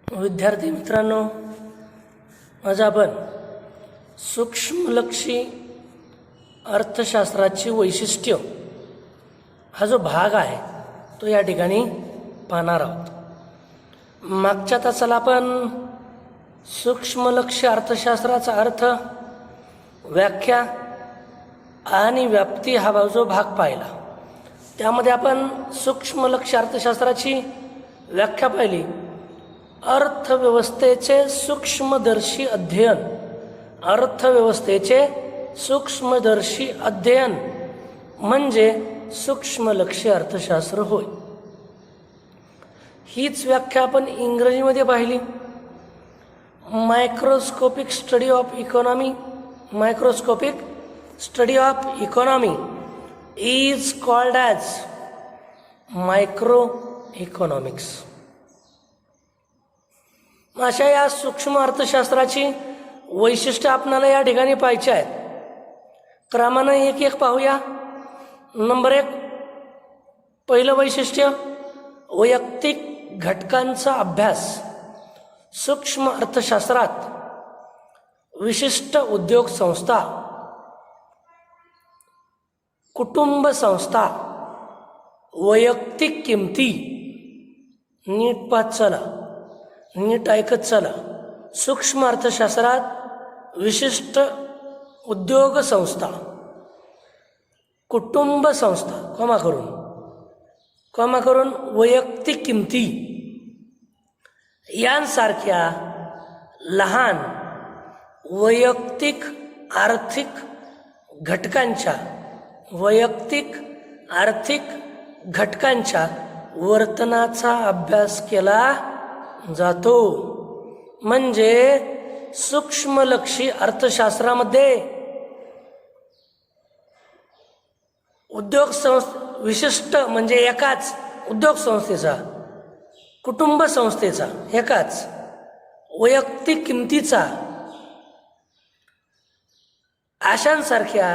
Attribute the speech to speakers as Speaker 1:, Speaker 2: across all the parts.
Speaker 1: विद्यार्थी मित्रांनो, आज आपण सूक्ष्मलक्षी अर्थशास्त्राची वैशिष्ट्य हा जो भाग आहे तो या ठिकाणी पाहणार आहोत. मागच्या तासाला आपण सूक्ष्मलक्षी अर्थशास्त्राचा अर्थ, व्याख्या आणि व्याप्ती हा जो भाग पाहिला. त्यामध्ये आपण सूक्ष्मलक्षी अर्थशास्त्राची व्याख्या पाहिली. अर्थव्यवस्थेचे सूक्ष्मदर्शी अध्ययन, अर्थव्यवस्थेचे सूक्ष्मदर्शी अध्ययन म्हणजे सूक्ष्मलक्षी अर्थशास्त्र होय. हीच व्याख्या आपण इंग्रजीमध्ये पाहिली. Microscopic study of economy, microscopic study of economy is called as micro economics. अशा या सूक्ष्म अर्थशास्त्राची वैशिष्ट्ये आपल्याला या ठिकाणी पाहायची आहेत. क्रमानं एक एक पाहूया. नंबर 1, पहिलं वैशिष्ट्य, वैयक्तिक घटकांचा अभ्यास. सूक्ष्म अर्थशास्त्रात विशिष्ट उद्योग संस्था, कुटुंब संस्था, वैयक्तिक किमती, नीट पाहत चला, नीट ऐकत चला. सूक्ष्म अर्थशास्त्रात विशिष्ट उद्योग संस्था, कुटुंब संस्था, कॉमा करून वैयक्तिक किमती यांसारख्या लहान वैयक्तिक आर्थिक घटकांच्या, वैयक्तिक आर्थिक घटकांच्या वर्तनाचा अभ्यास केला जातो. म्हणजे सूक्ष्मलक्षी अर्थशास्त्रामध्ये उद्योग विशिष्ट म्हणजे एकाच उद्योग संस्थेचा, कुटुंब संस्थेचा, एकाच वैयक्तिक किमतीचा, अशांसारख्या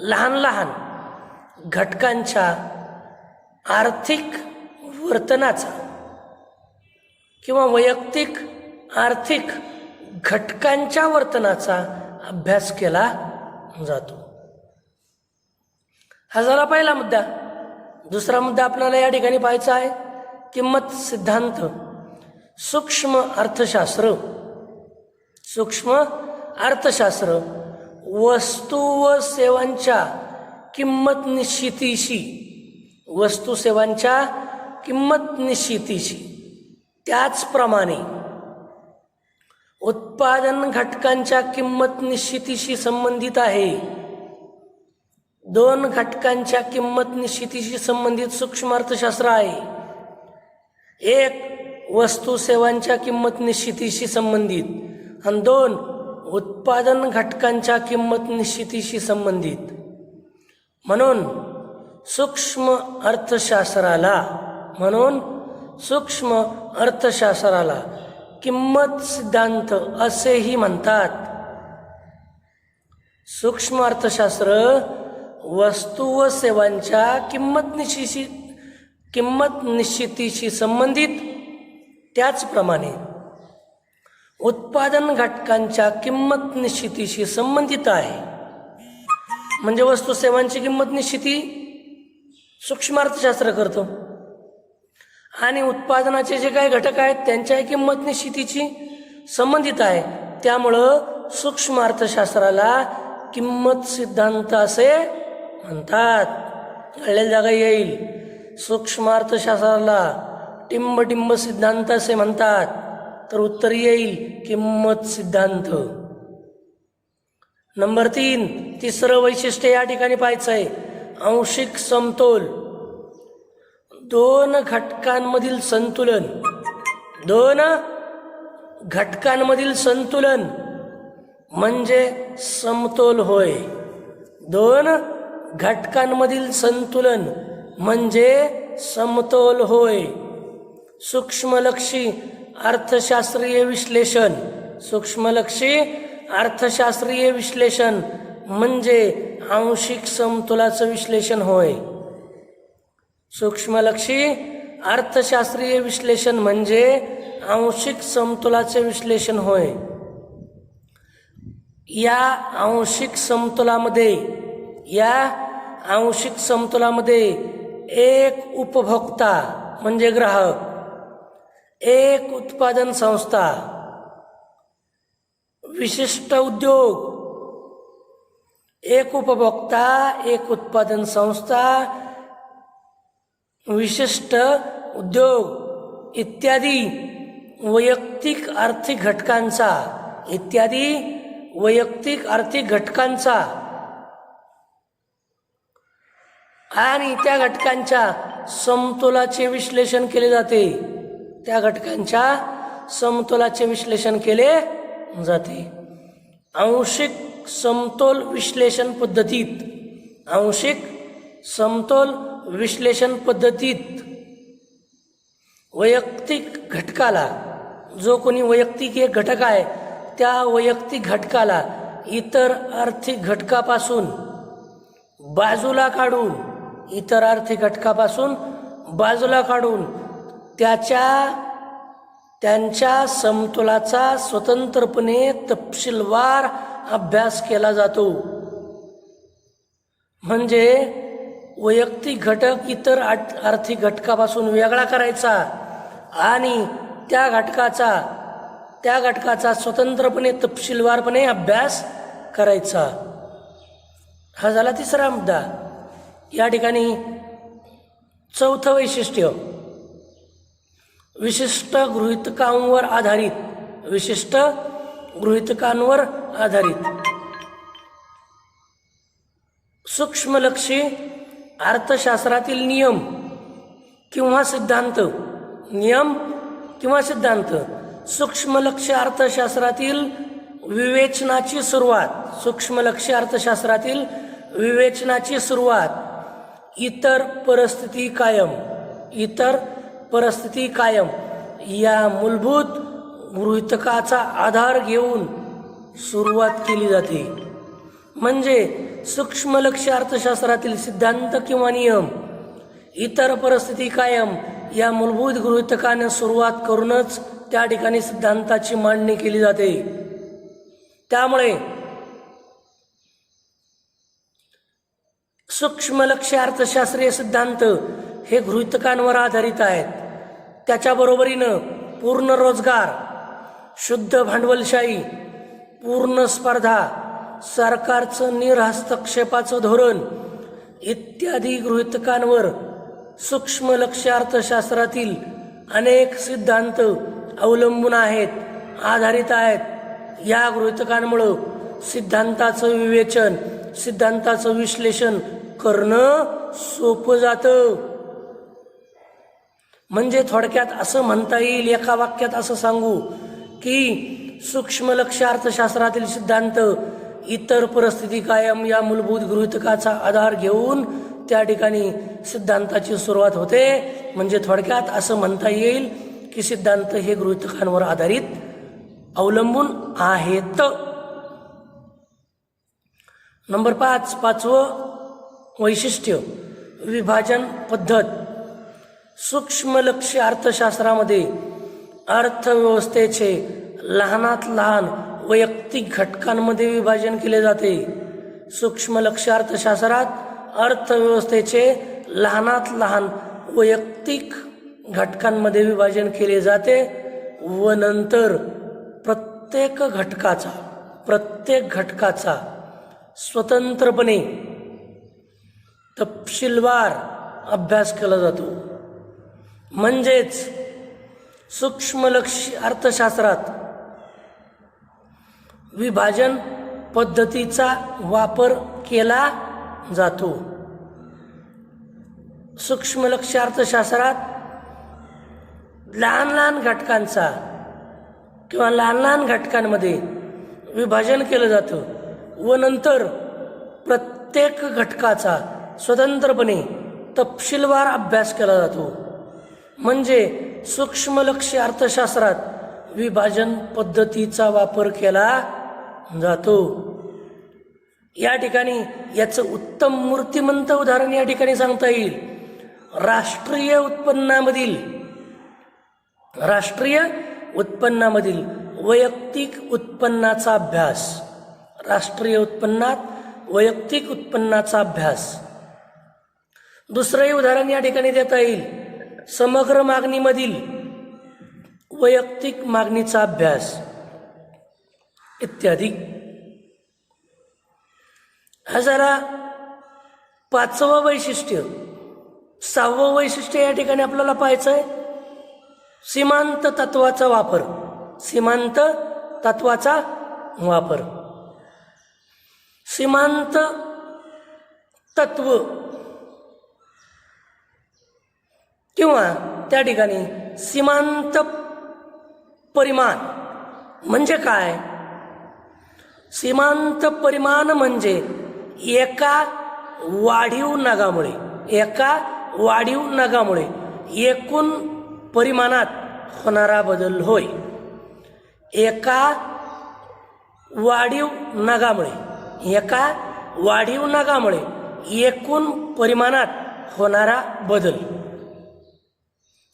Speaker 1: लहान लहान घटकांच्या आर्थिक वर्तनाचा किंवा वैयक्तिक आर्थिक घटकांच्या वर्तनाचा अभ्यास केला जातो. हा झाला पहिला मुद्दा. दुसरा मुद्दा आपल्याला या ठिकाणी पाहायचा आहे, किंमत सिद्धांत. सूक्ष्म अर्थशास्त्र, सूक्ष्म अर्थशास्त्र वस्तू व सेवांच्या किंमत निश्चितीशी, वस्तू सेवांच्या किंमत निश्चितीशी, त्याचप्रमाणे उत्पादन घटकांच्या किंमत निश्चितीशी संबंधित आहे. 2 घटकांच्या किंमत निश्चितीशी संबंधित सूक्ष्म अर्थशास्त्र आहे. 1 वस्तू सेवांच्या किंमत निश्चितीशी संबंधित आणि 2 उत्पादन घटकांच्या किंमत निश्चितीशी संबंधित. म्हणून सूक्ष्म अर्थशास्त्राला किंमत सिद्धांत असेही म्हणतात. सूक्ष्म अर्थशास्त्र वस्तू व सेवांच्या किंमत निश्चितीशी संबंधित, त्याचप्रमाणे उत्पादन घटकांच्या किंमत निश्चितीशी संबंधित आहे. म्हणजे वस्तू सेवांची किंमत निश्चिती सूक्ष्म अर्थशास्त्र करतो आणि उत्पादनाचे जे काही घटक आहेत त्यांच्या किंमत निश्चितीची संबंधित आहे. त्यामुळं सूक्ष्म अर्थशास्त्राला किंमत सिद्धांत असे म्हणतात. कळलेल्या जागा येईल. सूक्ष्म अर्थशास्त्राला टिंब सिद्धांत असे म्हणतात, तर उत्तर येईल किंमत सिद्धांत. नंबर 3, तिसरं वैशिष्ट्य या ठिकाणी पाहायचं आहे, आंशिक समतोल. 2 घटकांमधील संतुलन, 2 घटकांमधील संतुलन म्हणजे समतोल होय. 2 घटकांमधील संतुलन म्हणजे समतोल होय. सूक्ष्मलक्षी अर्थशास्त्रीय विश्लेषण, सूक्ष्मलक्षी अर्थशास्त्रीय विश्लेषण म्हणजे आंशिक समतोलाचं विश्लेषण होय. सूक्ष्मलक्षी अर्थशास्त्रीय विश्लेषण म्हणजे आंशिक समतोलाचे विश्लेषण होय. या आंशिक समतोलामध्ये एक उपभोक्ता म्हणजे ग्राहक, एक उत्पादन संस्था, विशिष्ट उद्योग, एक उपभोक्ता, एक उत्पादन संस्था, विशिष्ट उद्योग इत्यादी वैयक्तिक आर्थिक घटकांचा आणि त्या घटकांच्या समतोलाचे विश्लेषण केले जाते. आंशिक समतोल विश्लेषण पद्धतीत वैयक्तिक घटकाला, जो कोणी वैयक्तिक एक घटक आहे त्या वैयक्तिक घटकाला इतर आर्थिक घटकापासून बाजूला काढून त्यांच्या समतोलाचा स्वतंत्रपणे तपशीलवार अभ्यास केला जातो. म्हणजे वैयक्तिक घटक इतर आर्थिक घटकापासून वेगळा करायचा आणि त्या घटकाचा स्वतंत्रपणे तपशीलवारपणे अभ्यास करायचा. हा झाला तिसरा मुद्दा. या ठिकाणी चौथं वैशिष्ट्य, विशिष्ट गृहीतकांवर आधारित सूक्ष्मलक्षी अर्थशास्त्रातील नियम किंवा सिद्धांत. सूक्ष्मलक्ष्य अर्थशास्त्रातील विवेचनाची सुरुवात इतर परिस्थिती कायम या मूलभूत गृहीतकाचा आधार घेऊन सुरुवात केली जाते. म्हणजे सूक्ष्मलक्ष्य अर्थशास्त्रातील सिद्धांत किंवा नियम इतर परिस्थिती कायम या मूलभूत गृहीतकाने सुरुवात करूनच त्या ठिकाणी सिद्धांताची मांडणी केली जाते. त्यामुळे सूक्ष्मलक्ष्य अर्थशास्त्रीय सिद्धांत हे गृहीतकांवर आधारित आहेत. त्याच्या बरोबरीनं पूर्ण रोजगार, शुद्ध भांडवलशाही, पूर्ण स्पर्धा, सरकारचं निर्हस्तक्षेपाचं धोरण इत्यादी गृहीतकांवर सूक्ष्मलक्ष्य अर्थशास्त्रातील अनेक सिद्धांत अवलंबून आधारित आहेत. या गृहीतकांमुळं सिद्धांताचं विश्लेषण करणं सोपं जातं. म्हणजे थोडक्यात असं म्हणता येईल, एका वाक्यात असं सांगू की सूक्ष्मलक्ष्य अर्थशास्त्रातील सिद्धांत इतर परिस्थिती कायम या मूलभूत गृहीतकाचा आधार घेऊन त्या ठिकाणी सिद्धांताची सुरुवात होते. म्हणजे थोडक्यात असं म्हणता येईल की सिद्धांत हे गृहीतकांवर अवलंबून आहेत. नंबर 5, पाचवं वैशिष्ट्य, विभाजन पद्धत. सूक्ष्मलक्ष्य अर्थशास्त्रामध्ये अर्थव्यवस्थेचे लहानात लहान वैयक्तिक घटकांमध्ये विभाजन केले जाते. सूक्ष्मलक्ष्य अर्थशास्त्रात अर्थव्यवस्थेचे लहानात लहान वैयक्तिक घटकांमध्ये विभाजन केले जाते व नंतर प्रत्येक घटकाचा स्वतंत्रपणे तपशीलवार अभ्यास केला जातो. म्हणजेच सूक्ष्मलक्ष्य अर्थशास्त्रात विभाजन पद्धतीचा वापर केला जातो. सूक्ष्मलक्ष्य अर्थशास्त्रात लहान घटकांचा किंवा लहान घटकांमध्ये विभाजन केलं जातं व नंतर प्रत्येक घटकाचा स्वतंत्रपणे तपशीलवार अभ्यास केला जातो. म्हणजे सूक्ष्मलक्ष्य अर्थशास्त्रात विभाजन पद्धतीचा वापर केला जातो. या ठिकाणी याचं उत्तम मूर्तिमंत उदाहरण या ठिकाणी सांगता येईल. राष्ट्रीय उत्पन्नामधील वैयक्तिक उत्पन्नाचा अभ्यास, राष्ट्रीय उत्पन्नात वैयक्तिक उत्पन्नाचा अभ्यास. दुसरंही उदाहरण या ठिकाणी देता येईल, समग्र मागणीमधील वैयक्तिक मागणीचा अभ्यास इत्यादी. हा झाला 5वं वैशिष्ट्य. 6वं वैशिष्ट्य या ठिकाणी आपल्याला पाहायचं आहे, सीमांत तत्वाचा वापर. सीमांत तत्वाचा वापर. सीमांत तत्व किंवा त्या ठिकाणी सीमांत परिमाण म्हणजे काय? सीमांत परिमाण म्हणजे एका वाढीव नगामुळे एकूण परिमाणात होणारा बदल होय. एका वाढीव नगामुळे एकूण परिमाणात होणारा बदल.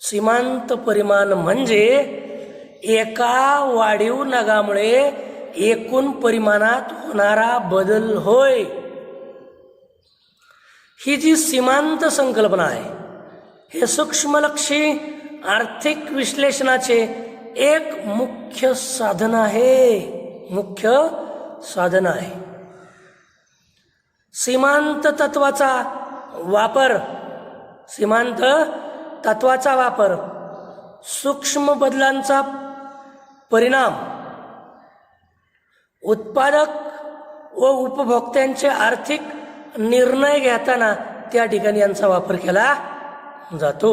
Speaker 1: सीमांत परिमाण म्हणजे एका वाढीव नगामुळे एकूण परिमाणात होणारा बदल होय. ही जी सीमांत संकल्पना आहे, हे सूक्ष्मलक्षी आर्थिक विश्लेषणाचे एक मुख्य साधन आहे. सीमांत तत्वाचा वापर सूक्ष्म बदलांचा परिणाम उत्पादक व उपभोक्त्यांचे आर्थिक निर्णय घेताना त्या ठिकाणी यांचा वापर केला जातो.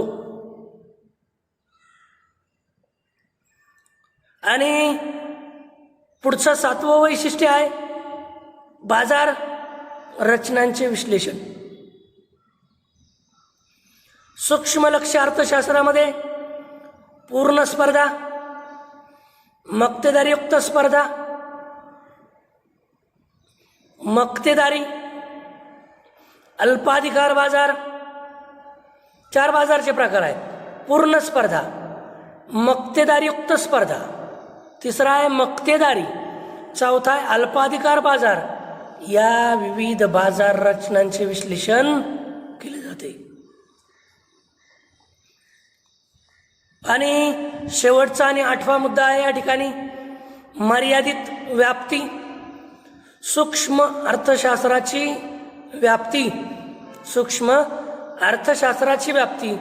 Speaker 1: आणि पुढचं 7वं वैशिष्ट्य आहे बाजार रचनांचे विश्लेषण. सूक्ष्मलक्ष्य अर्थशास्त्रामध्ये पूर्ण स्पर्धा, मक्तेदारीयुक्त स्पर्धा, मक्तेदारी, अल्पाधिकार बाजार, 4 बाजारचे प्रकार आहेत. पूर्ण स्पर्धा, मक्तेदारीयुक्त स्पर्धा, तिसरा आहे मक्तेदारी, चौथा आहे अल्पाधिकार बाजार. या विविध बाजार रचनांचे विश्लेषण केले जाते. आणि शेवटचा आणि 8वा मुद्दा आहे या ठिकाणी मर्यादित व्याप्ती. सूक्ष्म अर्थशास्त्राची व्याप्ती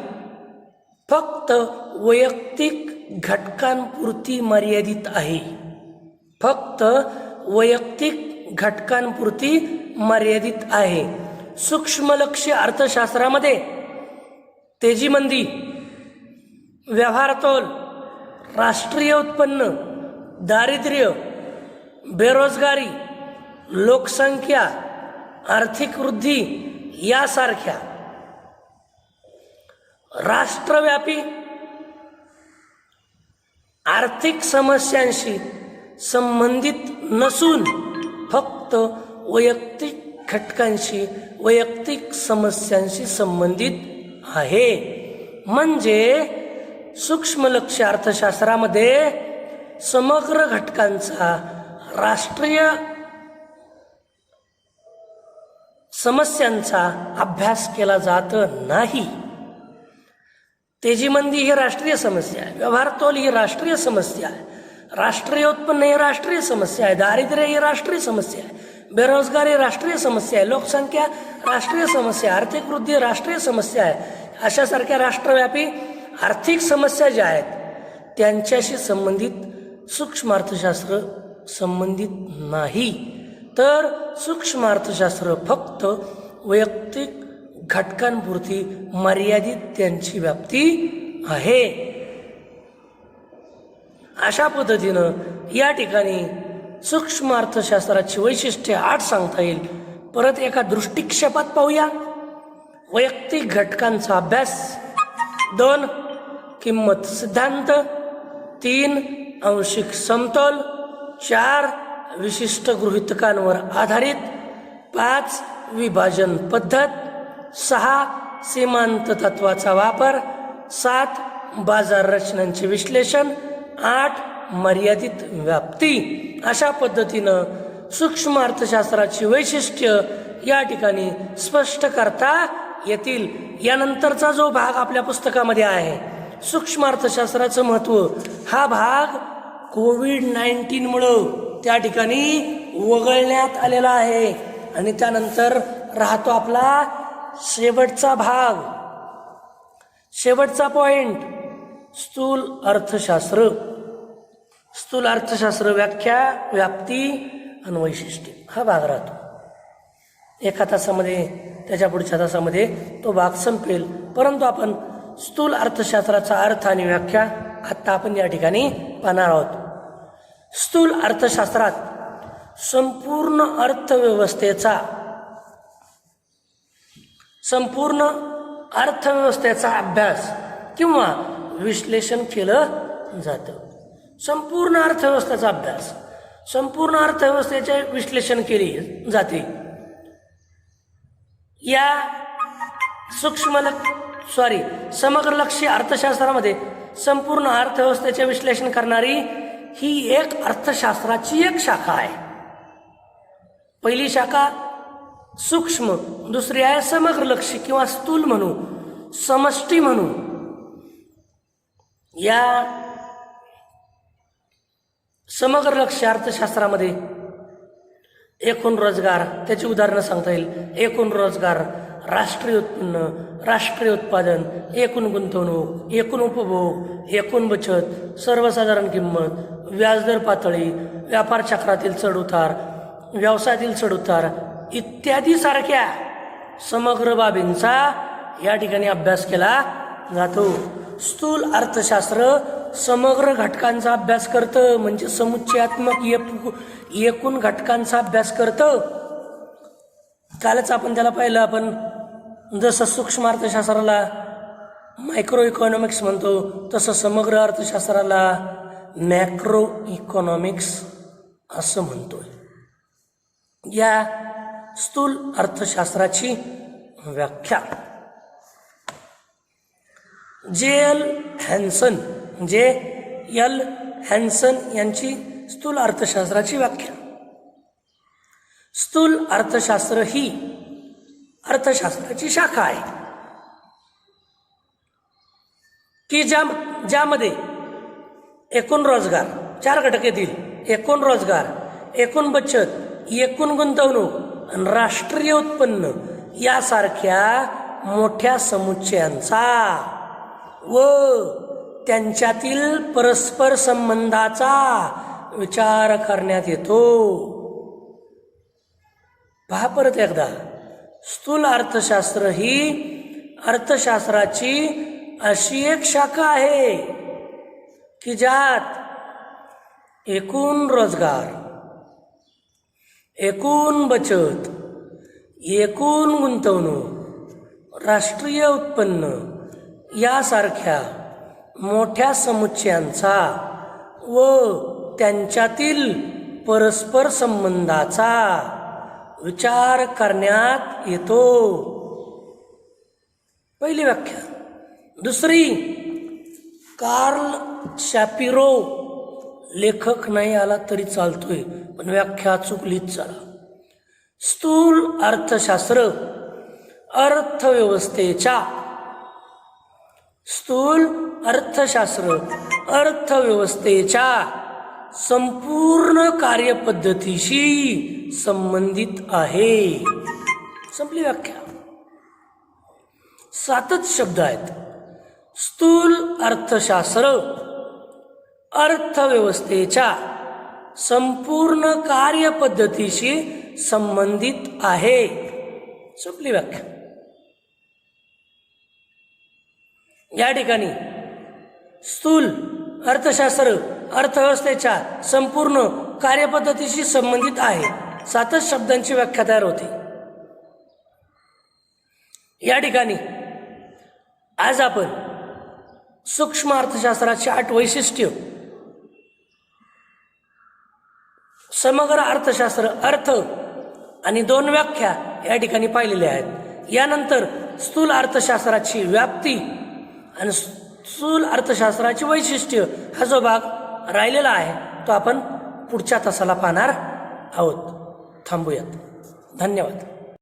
Speaker 1: फक्त वैयक्तिक घटकांपुरती मर्यादित आहे. सूक्ष्मलक्ष्य अर्थशास्त्रामध्ये तेजीमंदी, व्यवहारतोल, राष्ट्रीय उत्पन्न, दारिद्र्य, बेरोजगारी, लोकसंख्या, आर्थिक वृद्धी यासारख्या राष्ट्रव्यापी आर्थिक समस्यांशी संबंधित नसून फक्त वैयक्तिक घटकांशी, वैयक्तिक समस्यांशी संबंधित आहे. म्हणजे सूक्ष्मलक्ष्य अर्थशास्त्रामध्ये समग्र घटकांचा राष्ट्रीय समस्यांचा अभ्यास केला जात नाही. तेजीमंदी ही राष्ट्रीय समस्या आहे, व्यवहारतोल ही राष्ट्रीय समस्या आहे, राष्ट्रीय उत्पन्न ही राष्ट्रीय समस्या आहे, दारिद्र्य ही राष्ट्रीय समस्या आहे, बेरोजगारी राष्ट्रीय समस्या आहे, लोकसंख्या राष्ट्रीय समस्या, आर्थिक वृद्धी राष्ट्रीय समस्या आहे. अशासारख्या राष्ट्रव्यापी आर्थिक समस्या ज्या आहेत त्यांच्याशी संबंधित सूक्ष्म अर्थशास्त्र संबंधित नाही. तर सूक्ष्म अर्थशास्त्र फक्त वैयक्तिक घटकांपुरती मर्यादित त्यांची व्याप्ती आहे. अशा पद्धतीनं या ठिकाणी सूक्ष्म अर्थशास्त्राची वैशिष्ट्ये 8 सांगता येईल. परत एका दृष्टिक्षेपात पाहूया. वैयक्तिक घटकांचा अभ्यास, 2 किंमत सिद्धांत, 3 आंशिक समतोल, 4 विशिष्ट गृहीतकांवर आधारित, 5 विभाजन पद्धत, 6 सीमांत तत्वाचा वापर, 7 बाजार रचनांचे विश्लेषण, 8 मर्यादित व्याप्ती. अशा पद्धतीनं सूक्ष्म अर्थशास्त्राची वैशिष्ट्य या ठिकाणी स्पष्ट करता येतील. यानंतरचा जो भाग आपल्या पुस्तकामध्ये आहे सूक्ष्म अर्थशास्त्राचं महत्त्व, हा भाग कोविड-19मुळं त्या ठिकाणी वगळण्यात आलेला आहे. आणि त्यानंतर राहतो आपला शेवटचा भाग, शेवटचा पॉइंट, स्थूल अर्थशास्त्र. स्थूल अर्थशास्त्र व्याख्या, व्याप्ती आणि वैशिष्ट्य हा भाग राहतो. एका तासामध्ये, त्याच्या पुढच्या तासामध्ये तो भाग संपेल. परंतु आपण स्थूल अर्थशास्त्राचा अर्थ आणि व्याख्या आता आपण या ठिकाणी पाहणार आहोत. स्थूल अर्थशास्त्रात संपूर्ण अर्थव्यवस्थेचा अभ्यास किंवा विश्लेषण केलं जातं. संपूर्ण अर्थव्यवस्थेचा अभ्यास, संपूर्ण अर्थव्यवस्थेचे विश्लेषण केले जाते. या समग्रलक्षी अर्थशास्त्रामध्ये संपूर्ण अर्थव्यवस्थेचे विश्लेषण करणारी ही एक अर्थशास्त्राची एक शाखा आहे. पहिली शाखा सूक्ष्म, दुसरी आहे समग्रलक्षी किंवा स्थूल म्हणू, समष्टी म्हणू. या समग्रलक्षी अर्थशास्त्रामध्ये एकूण रोजगार, त्याची उदाहरणं सांगता येईल. एकूण रोजगार, राष्ट्रीय उत्पन्न, राष्ट्रीय उत्पादन, एकूण गुंतवणूक, एकूण उपभोग, एकूण बचत, सर्वसाधारण किंमत, व्याजदर पातळी, व्यापार चक्रातील चढउतार, व्यवसायातील चढउतार इत्यादी सारख्या समग्र बाबींचा या ठिकाणी अभ्यास केला जातो. स्थूल अर्थशास्त्र समग्र घटकांचा अभ्यास करतं, म्हणजे समुच्चयात्मक एकूण घटकांचा अभ्यास करतं. कालच आपण त्याला पाहिलं. आपण जसं सूक्ष्म अर्थशास्त्राला मायक्रो इकॉनॉमिक्स म्हणतो, तसं समग्र अर्थशास्त्राला मॅक्रो इकॉनॉमिक्स असं म्हणतोय. या स्थूल अर्थशास्त्राची व्याख्या J.L. हॅन्सन यांची स्थूल अर्थशास्त्राची व्याख्या. स्थूल अर्थशास्त्र ही अर्थशास्त्राची शाखा आहे की ज्यामध्ये एकूण रोजगार, 4 घटक येतील: एकूण रोजगार, एकूण बचत, एकूण गुंतवणूक आणि राष्ट्रीय उत्पन्न यासारख्या मोठ्या समुच्चयांचा व त्यांच्यातील परस्पर संबंधाचा विचार करण्यात येतो. पहा परत एकदा, स्थूल अर्थशास्त्र ही अर्थशास्त्राची अशी एक शाखा आहे की ज्यात एकूण रोजगार, एकूण बचत, एकूण गुंतवणूक, राष्ट्रीय उत्पन्न यासारख्या मोठ्या समुच्चयांचा व त्यांच्यातील परस्पर संबंधाचा विचार करण्यात येतो. पहिली व्याख्या. दुसरी, कार्ल शॅपिरो, लेखक नाही आला तरी चालतोय पण व्याख्या चुकलीच चला. स्थूल अर्थशास्त्र अर्थव्यवस्थेच्या संपूर्ण कार्यपद्धतीशी संबंधित आहे. संपली व्याख्या. 7च शब्द आहेत. स्थूल अर्थशास्त्र अर्थव्यवस्थेच्या संपूर्ण कार्यपद्धतीशी संबंधित आहे. संपली व्याख्या. या ठिकाणी स्थूल अर्थशास्त्र अर्थव्यवस्थेच्या संपूर्ण कार्यपद्धतीशी संबंधित आहे. 7च शब्दांची व्याख्या तयार होते. या ठिकाणी आज आपण सूक्ष्म अर्थशास्त्राची 8 वैशिष्ट्य, समग्र अर्थशास्त्र, अर्थ आणि 2 व्याख्या या ठिकाणी पाहिलेल्या आहेत. यानंतर स्थूल अर्थशास्त्राची व्याप्ती आणि स्थूल अर्थशास्त्राची वैशिष्ट्य हा जो भाग राहिलेला आहे तो आपण पुढच्या तासाला पाहणार आहोत. थांबूयात. धन्यवाद.